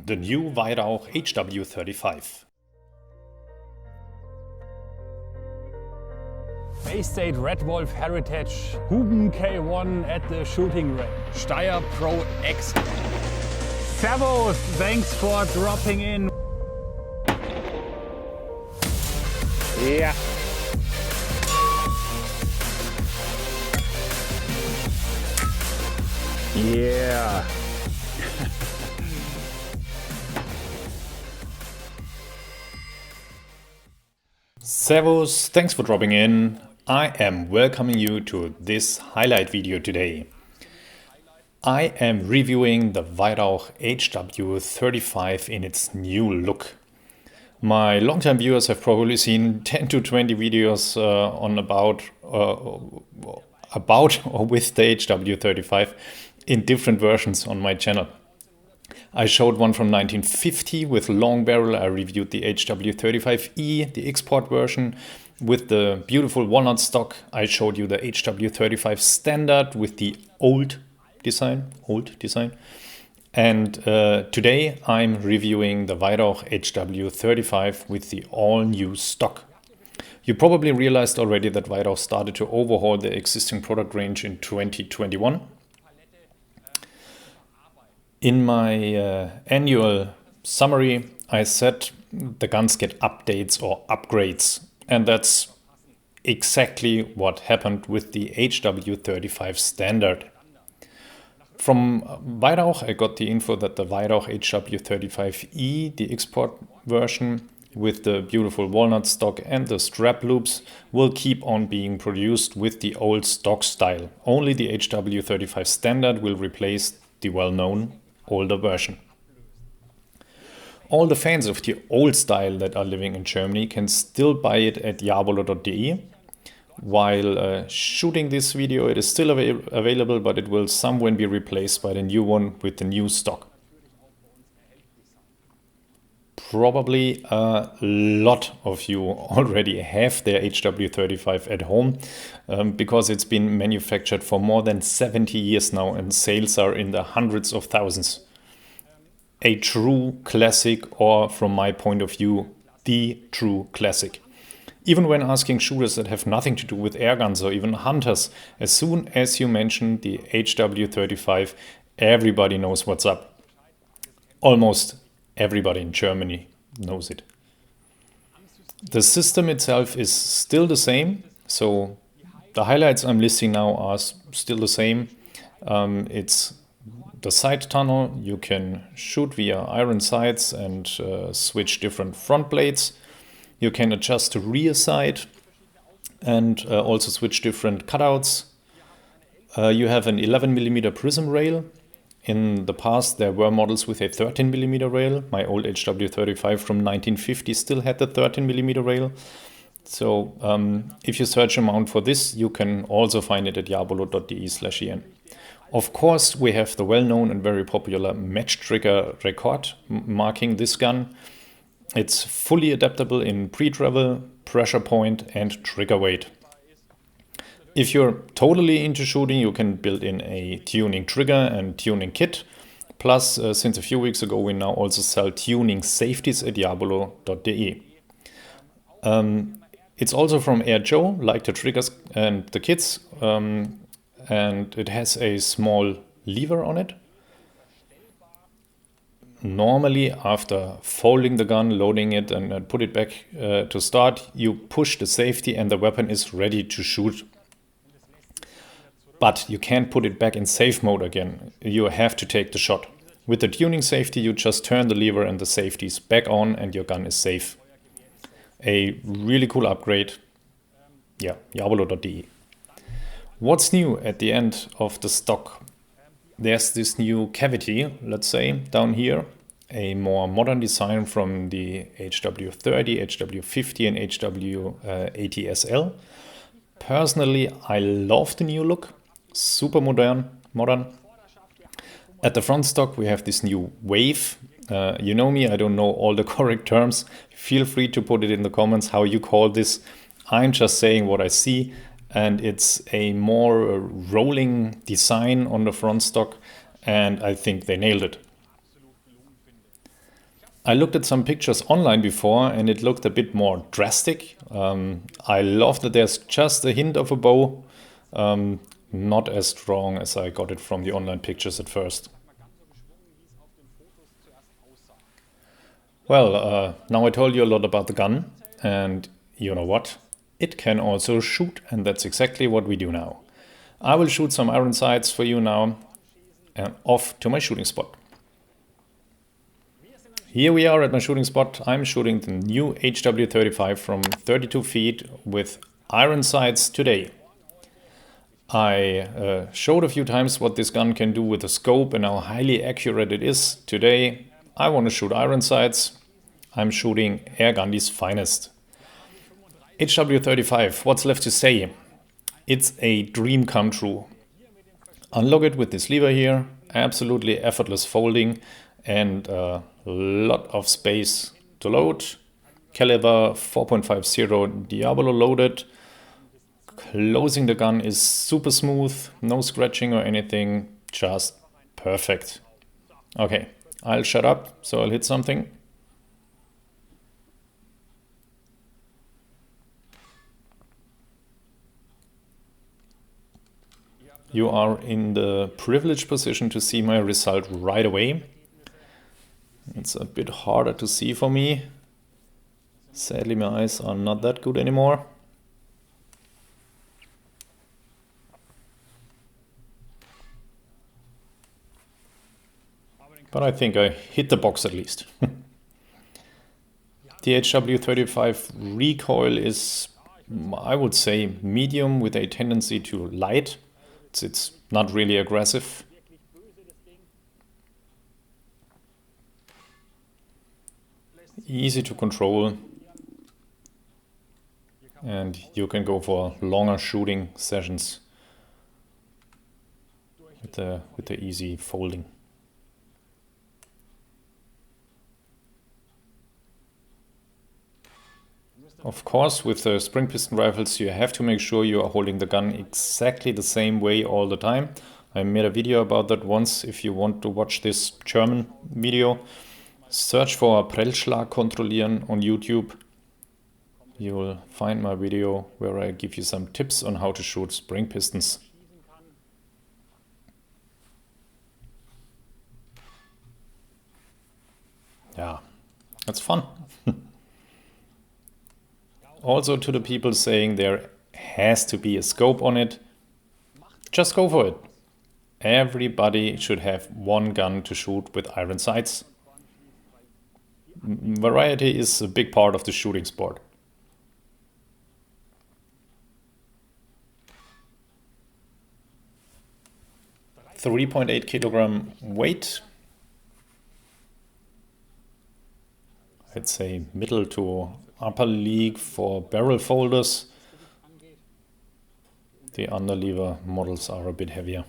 The new Weihrauch HW35. Bay State Red Wolf Heritage, Huben K1 at the shooting range, Steyr Pro X. Servus, thanks for dropping in. Yeah. Yeah. Servus, thanks for dropping in. I am welcoming you to this highlight video today. I am reviewing the Weihrauch HW35 in its new look. My long-time viewers have probably seen 10 to 20 videos on about or with the HW35 in different versions on my channel. I showed one from 1950 with long barrel. I reviewed the HW35E, the export version with the beautiful walnut stock. I showed you the HW35 standard with the old design. And today I'm reviewing the Weihrauch HW35 with the all new stock. You probably realized already that Weihrauch started to overhaul the existing product range in 2021. In my annual summary, I said the guns get updates or upgrades, and that's exactly what happened with the HW35 standard. From Weihrauch, I got the info that the Weihrauch HW35E, the export version with the beautiful walnut stock and the strap loops, will keep on being produced with the old stock style. Only the HW35 standard will replace the well-known older version. All the fans of the old style that are living in Germany can still buy it at jawohl.de. While shooting this video, it is still available, but it will somewhere be replaced by the new one with the new stock. Probably a lot of you already have their HW35 at home because it's been manufactured for more than 70 years now and sales are in the hundreds of thousands. A true classic, or from my point of view, the true classic. Even when asking shooters that have nothing to do with airguns or even hunters, as soon as you mention the HW35, everybody knows what's up. Almost everybody in Germany knows it. The system itself is still the same, so the highlights I'm listing now are still the same. It's the sight tunnel. You can shoot via iron sights and switch different front blades. You can adjust the rear sight and also switch different cutouts. You have an 11mm prism rail. In the past, there were models with a 13mm rail. My old HW35 from 1950 still had the 13mm rail. So if you search around for this, you can also find it at jawohl.de/en. Of course, we have the well-known and very popular match trigger record marking this gun. It's fully adaptable in pre-travel, pressure point, and trigger weight. If you're totally into shooting, you can build in a tuning trigger and tuning kit. Plus, since a few weeks ago, we now also sell tuning safeties at jawohl.de. It's also from AirGhandi, like the triggers and the kits, and it has a small lever on it. Normally, after folding the gun, loading it, and put it back to start, you push the safety and the weapon is ready to shoot. But you can't put it back in safe mode again. You have to take the shot. With the tuning safety, you just turn the lever and the safety is back on and your gun is safe. A really cool upgrade. Yeah, jawohl.de. What's new at the end of the stock? There's this new cavity, let's say, down here. A more modern design from the HW30, HW50 and HW80SL. Personally, I love the new look. Super modern. At the front stock, we have this new wave. You know me, I don't know all the correct terms. Feel free to put it in the comments how you call this. I'm just saying what I see. And it's a more rolling design on the front stock. And I think they nailed it. I looked at some pictures online before and it looked a bit more drastic. I love that there's just a hint of a bow, not as strong as I got it from the online pictures at first. Well, now I told you a lot about the gun, and you know what? It can also shoot, and that's exactly what we do now. I will shoot some iron sights for you now, and off to my shooting spot. Here we are at my shooting spot. I'm shooting the new HW35 from 32 feet with iron sights today. I showed a few times what this gun can do with the scope and how highly accurate it is. Today I want to shoot iron sights. I'm shooting AirGhandi's finest. HW35, what's left to say? It's a dream come true. Unlock it with this lever here, absolutely effortless folding and a lot of space to load. Caliber 4.50 Diablo loaded. Closing the gun is super smooth, no scratching or anything, just perfect. Okay, I'll shut up so I'll hit something. You are in the privileged position to see my result right away. It's a bit harder to see for me. Sadly, my eyes are not that good anymore. But I think I hit the box at least. The HW35 recoil is, I would say, medium with a tendency to light. It's not really aggressive. Easy to control. And you can go for longer shooting sessions with the easy folding. Of course, with the spring piston rifles, you have to make sure you are holding the gun exactly the same way all the time. I made a video about that once. If you want to watch this German video, search for Prellschlag kontrollieren on YouTube. You will find my video where I give you some tips on how to shoot spring pistons. Yeah, that's fun. Also, to the people saying there has to be a scope on it, just go for it. Everybody should have one gun to shoot with iron sights. Variety is a big part of the shooting sport. .8 kilogram weight. I'd say middle to upper league for barrel folders. The underlever models are a bit heavier.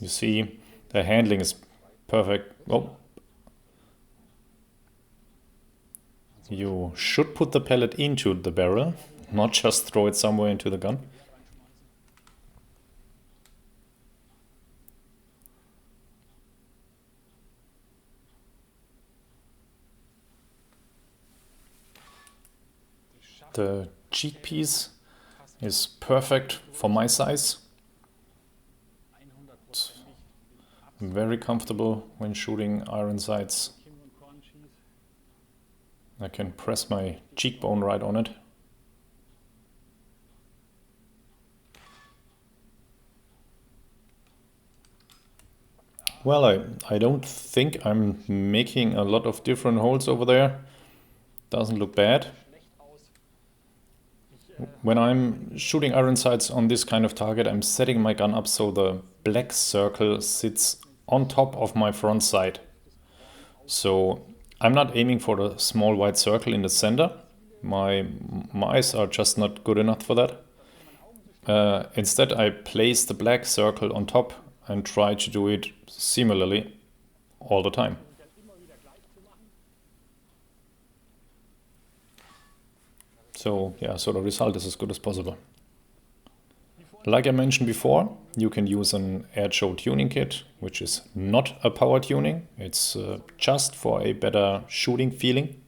You see, the handling is perfect. Oh. You should put the pellet into the barrel, not just throw it somewhere into the gun. The cheek piece is perfect for my size. It's very comfortable when shooting iron sights. I can press my cheekbone right on it. Well, I don't think I'm making a lot of different holes over there. Doesn't look bad. When I'm shooting iron sights on this kind of target, I'm setting my gun up so the black circle sits on top of my front sight. So I'm not aiming for the small white circle in the center. My eyes are just not good enough for that. Instead, I place the black circle on top and try to do it similarly all the time. So yeah, so the result is as good as possible. Like I mentioned before, you can use an AirGhandi tuning kit, which is not a power tuning. It's just for a better shooting feeling.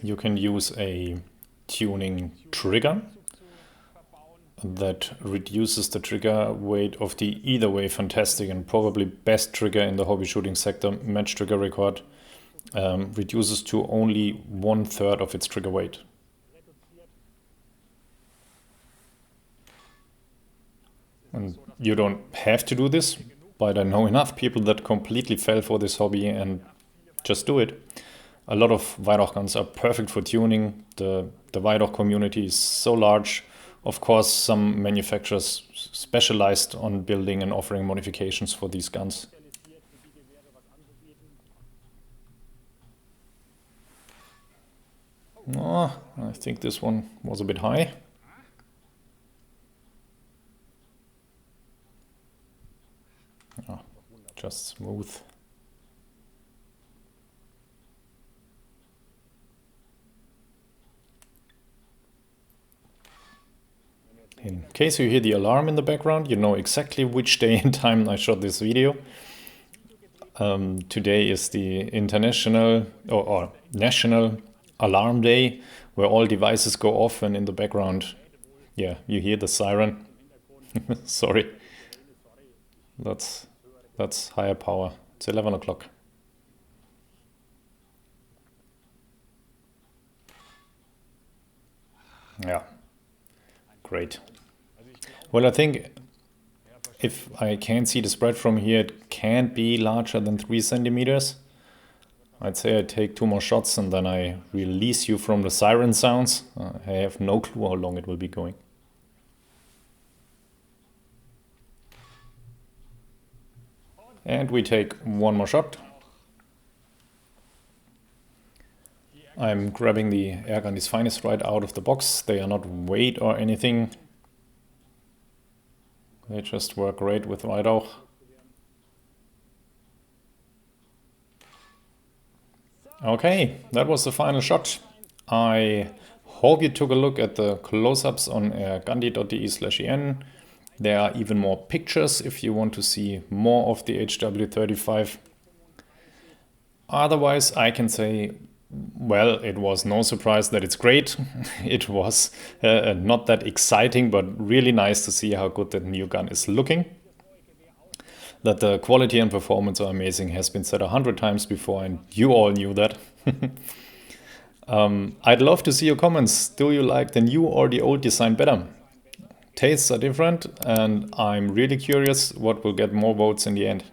You can use a tuning trigger that reduces the trigger weight of the either way fantastic and probably best trigger in the hobby shooting sector, match trigger record. Reduces to only 1/3 of its trigger weight. And you don't have to do this, but I know enough people that completely fell for this hobby and just do it. A lot of Weihrauch guns are perfect for tuning. The Weihrauch community is so large. Of course, some manufacturers specialized on building and offering modifications for these guns. Oh, I think this one was a bit high. Oh, just smooth. In case you hear the alarm in the background, you know exactly which day and time I shot this video. Today is the international or national alarm day, where all devices go off, and in the background, yeah, you hear the siren. Sorry, that's higher power. It's 11 o'clock. Yeah, great. Well, I think if I can see the spread from here, it can't be larger than 3 centimeters. I'd say I take 2 more shots and then I release you from the siren sounds. I have no clue how long it will be going. And we take 1 more shot. I'm grabbing the AirGhandi's Finest right out of the box. They are not weight or anything. They just work great with Weihrauch. Okay, that was the final shot. I hope you took a look at the close-ups on airghandi.de/en. There are even more pictures if you want to see more of the HW35. Otherwise, I can say, well, it was no surprise that it's great. It was not that exciting, but really nice to see how good that new gun is looking. That the quality and performance are amazing has been said 100 times before, and you all knew that. I'd love to see your comments. Do you like the new or the old design better? Tastes are different, and I'm really curious what will get more votes in the end.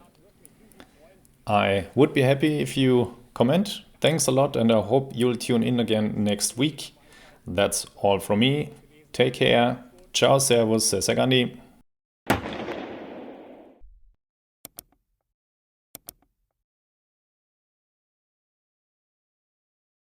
I would be happy if you comment. Thanks a lot, and I hope you'll tune in again next week. That's all from me. Take care. Ciao, servus, says AirGhandi.